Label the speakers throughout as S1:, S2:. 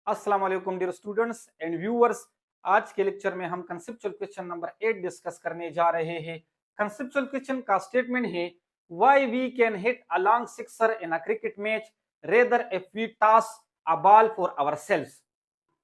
S1: अस्सलाम वालेकुम dear students and viewers. आज के लेक्चर में हम कंसेप्चुअल क्वेश्चन नंबर 8 डिस्कस करने जा रहे हैं। कंसेप्चुअल क्वेश्चन का स्टेटमेंट है why we can hit a long sixer in a cricket match rather if we toss a ball for ourselves.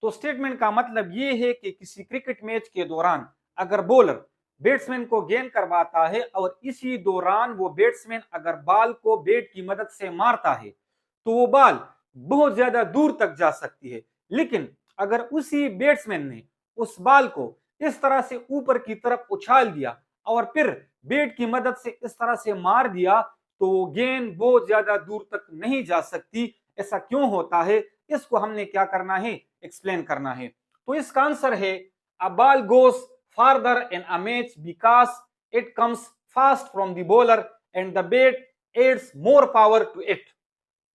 S1: तो स्टेटमेंट का मतलब ये है कि किसी क्रिकेट मैच के दौरान अगर बॉलर बैट्समैन को गेंद करवाता है और इसी दौरान वो बैट्समैन अगर बॉल को बैट की मदद से मारता है तो वो बॉल बहुत ज्यादा दूर तक जा सकती है। लेकिन अगर उसी बैट्समैन ने उस बॉल को इस तरह से ऊपर की तरफ उछाल दिया और फिर बैट की मदद से इस तरह से मार दिया तो वो गेंद बहुत ज्यादा दूर तक नहीं जा सकती। ऐसा क्यों होता है, इसको हमने क्या करना है, एक्सप्लेन करना है। तो इसका आंसर है a ball goes farther in a match because it comes fast from the bowler and the bat adds more power to it.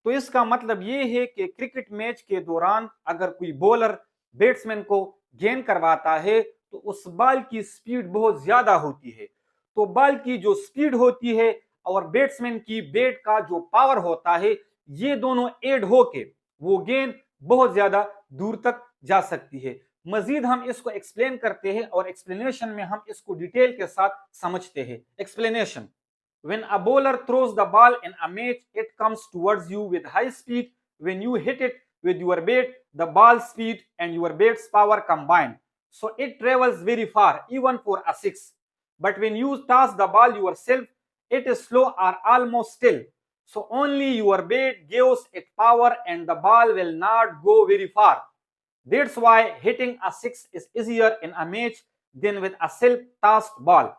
S1: तो इसका मतलब ये है कि क्रिकेट मैच के दौरान अगर कोई बॉलर बैट्समैन को गेंद करवाता है तो उस बॉल की स्पीड बहुत ज्यादा होती है। तो बॉल की जो स्पीड होती है और बैट्समैन की बैट का जो पावर होता है, ये दोनों ऐड होके वो गेंद बहुत ज्यादा दूर तक जा सकती है। मजीद हम इसको एक्सप्लेन करते हैं और एक्सप्लेनेशन में हम इसको डिटेल के साथ समझते हैं। Explanation: when a bowler throws the ball in a match, it comes towards you with high speed. When you hit it with your bat, the ball speed and your bat's power combine. So it travels very far, even for a six. But when you toss the ball yourself, it is slow or almost still. So only your bat gives it power and the ball will not go very far. That's why hitting a six is easier in a match than with a self-tossed ball.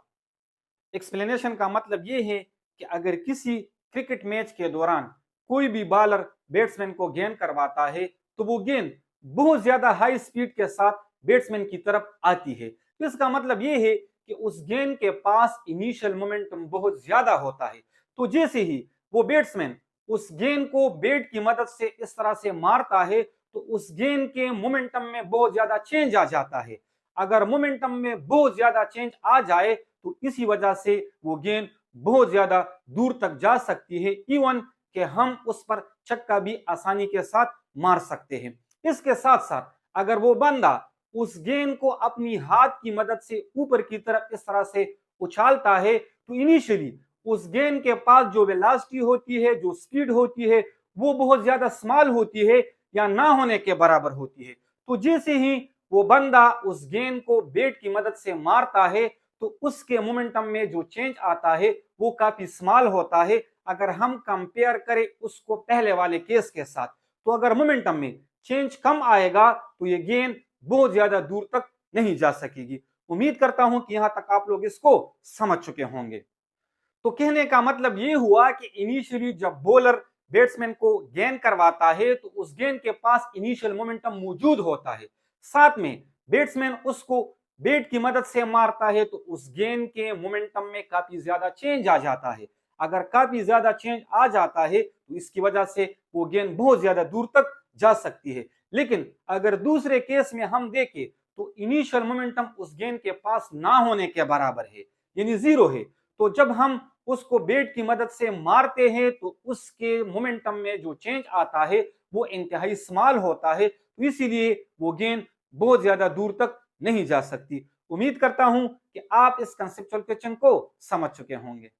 S1: Explanation का मतलब ये है कि अगर किसी cricket match के दौरान कोई भी बॉलर बैट्समैन को गेंद करवाता है तो वो गेंद बहुत ज्यादा हाई स्पीड के साथ बैट्समैन की तरफ आती है। तो इसका मतलब ये है कि उस गेंद के पास इनिशियल मोमेंटम बहुत ज्यादा होता है। तो जैसे ही वो बैट्समैन उस गेंद को बैट की मदद से इस तरह से मारता है तो उस गेंद के मोमेंटम में बहुत ज्यादा चेंज आ जाता है। अगर मोमेंटम में बहुत ज्यादा चेंज आ जाए तो इसी वजह से वो गेंद बहुत ज्यादा दूर तक जा सकती है, इवन कि हम उस पर छक्का भी आसानी के साथ मार सकते हैं। इसके साथ साथ अगर वो बंदा उस गेंद को अपनी हाथ की मदद से ऊपर की तरफ इस तरह से उछालता है तो इनिशियली उस गेंद के पास जो वेलोसिटी होती है, जो स्पीड होती है, वो बहुत ज्यादा स्मॉल होती है या ना होने के बराबर होती है। तो जैसे ही वो बंदा उस गेंद को बैट की मदद से मारता है तो उसके मोमेंटम में जो चेंज आता है वो काफी स्मॉल होता है। अगर हम कंपेयर करें उसको पहले वाले केस के साथ तो अगर मोमेंटम में चेंज कम आएगा तो ये गेंद बहुत ज्यादा दूर तक नहीं जा सकेगी। उम्मीद करता हूं कि यहां तक आप लोग इसको समझ चुके होंगे। तो कहने का मतलब ये हुआ कि इनिशियली जब बॉलर बैट्समैन को गेंद करवाता है तो उस गेंद के पास इनिशियल मोमेंटम मौजूद होता है। साथ में बैट्समैन उसको बैट की मदद से मारता है तो उस गेंद के मोमेंटम में काफी ज्यादा चेंज आ जाता है। अगर काफी ज्यादा चेंज आ जाता है तो इसकी वजह से वो गेंद बहुत ज्यादा दूर तक जा सकती है। लेकिन अगर दूसरे केस में हम देखें तो इनिशियल मोमेंटम उस गेंद के पास ना होने के बराबर है, यानी जीरो है। तो जब हम उसको बैट की मदद से मारते हैं तो उसके मोमेंटम में जो चेंज आता है वो इंतहाई स्मॉल होता है, तो इसीलिए वो गेंद बहुत ज्यादा दूर तक नहीं जा सकती। उम्मीद करता हूं कि आप इस कंसेप्चुअल क्वेश्चन को समझ चुके होंगे।